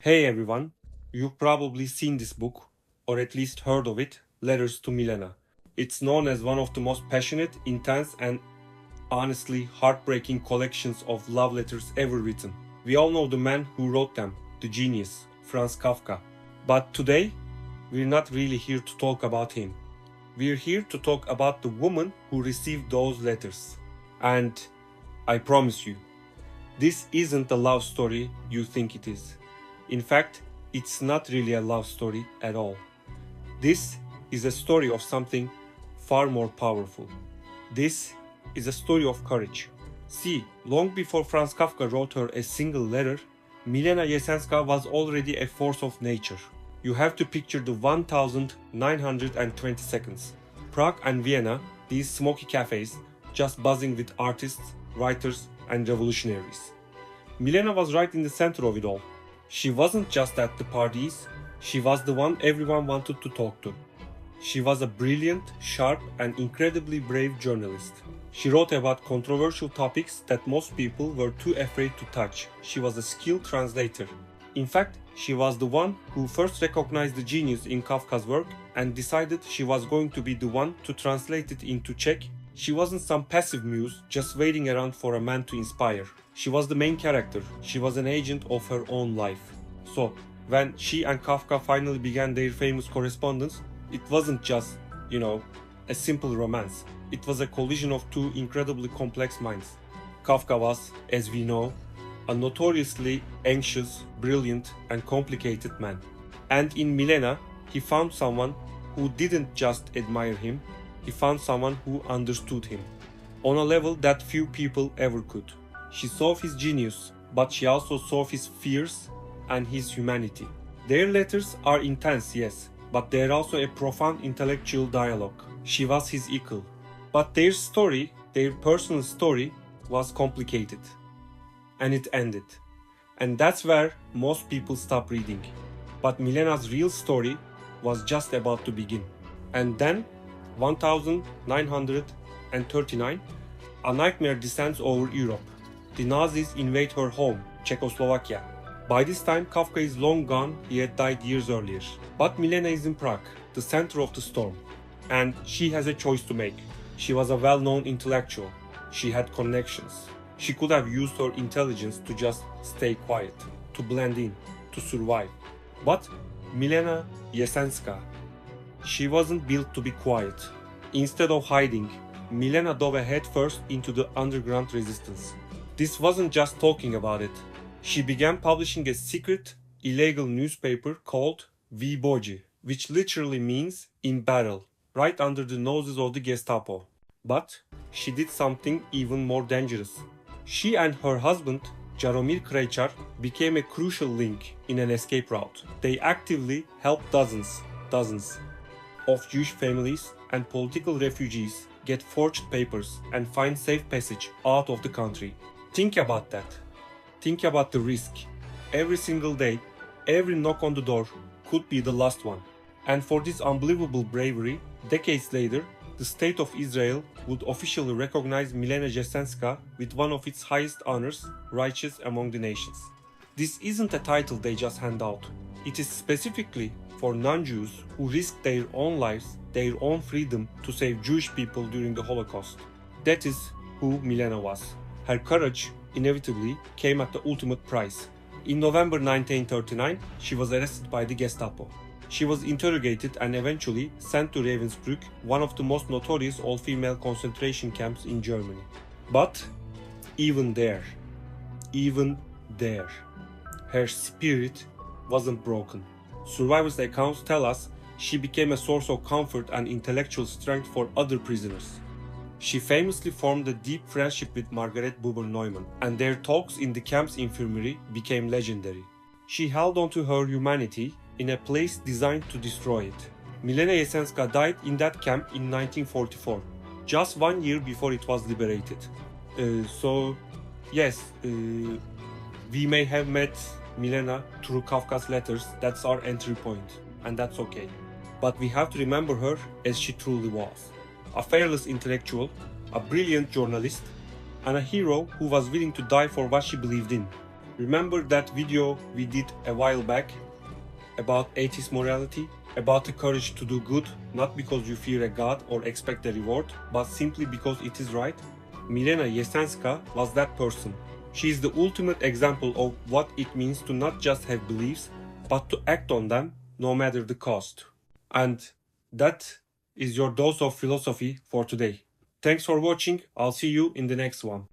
Hey everyone, you've probably seen this book, or at least heard of it, Letters to Milena. It's known as one of the most passionate, intense, and honestly heartbreaking collections of love letters ever written. We all know the man who wrote them, the genius, Franz Kafka. But today, we're not really here to talk about him. We're here to talk about the woman who received those letters. And I promise you, this isn't the love story you think it is. In fact, it's not really a love story at all. This is a story of something far more powerful. This is a story of courage. See, long before Franz Kafka wrote her a single letter, Milena Jesenská was already a force of nature. You have to picture the 1920 seconds. Prague and Vienna, these smoky cafes, just buzzing with artists, writers, and revolutionaries. Milena was right in the center of it all. She wasn't just at the parties, she was the one everyone wanted to talk to. She was a brilliant, sharp, and incredibly brave journalist. She wrote about controversial topics that most people were too afraid to touch. She was a skilled translator. In fact, she was the one who first recognized the genius in Kafka's work and decided she was going to be the one to translate it into Czech. She wasn't some passive muse just waiting around for a man to inspire. She was the main character. She was an agent of her own life. So, when she and Kafka finally began their famous correspondence, it wasn't just, a simple romance. It was a collision of two incredibly complex minds. Kafka was, as we know, a notoriously anxious, brilliant, and complicated man. And in Milena, he found someone who didn't just admire him, he found someone who understood him, on a level that few people ever could. She saw his genius, but she also saw his fears and his humanity. Their letters are intense, yes, but they're also a profound intellectual dialogue. She was his equal. But their story, their personal story, was complicated. And it ended. And that's where most people stop reading. But Milena's real story was just about to begin. And then, 1939, a nightmare descends over Europe. The Nazis invade her home, Czechoslovakia. By this time, Kafka is long gone, he had died years earlier. But Milena is in Prague, the center of the storm. And she has a choice to make. She was a well-known intellectual. She had connections. She could have used her intelligence to just stay quiet, to blend in, to survive. But Milena Jesenská, she wasn't built to be quiet. Instead of hiding, Milena dove headfirst into the underground resistance. This wasn't just talking about it. She began publishing a secret, illegal newspaper called WWII, which literally means in battle, right under the noses of the Gestapo. But she did something even more dangerous. She and her husband, Jaromir Krejčar, became a crucial link in an escape route. They actively helped dozens of Jewish families and political refugees get forged papers and find safe passage out of the country. Think about that. Think about the risk. Every single day, every knock on the door could be the last one. And for this unbelievable bravery, decades later, the State of Israel would officially recognize Milena Jesenská with one of its highest honors, Righteous Among the Nations. This isn't a title they just hand out. It is specifically for non-Jews who risked their own lives, their own freedom to save Jewish people during the Holocaust. That is who Milena was. Her courage inevitably came at the ultimate price. In November 1939, she was arrested by the Gestapo. She was interrogated and eventually sent to Ravensbrück, one of the most notorious all-female concentration camps in Germany. But even there, her spirit wasn't broken. Survivors' accounts tell us she became a source of comfort and intellectual strength for other prisoners. She famously formed a deep friendship with Margaret Buber-Neumann, and their talks in the camp's infirmary became legendary. She held on to her humanity in a place designed to destroy it. Milena Jesenská died in that camp in 1944, just 1 year before it was liberated. We may have met Milena through Kafka's letters, that's our entry point, and that's okay. But we have to remember her as she truly was. A fearless intellectual, a brilliant journalist, and a hero who was willing to die for what she believed in. Remember that video we did a while back about atheist morality? About the courage to do good, not because you fear a god or expect a reward, but simply because it is right? Milena Jesenská was that person. She is the ultimate example of what it means to not just have beliefs, but to act on them no matter the cost. And that is your dose of philosophy for today. Thanks for watching. I'll see you in the next one.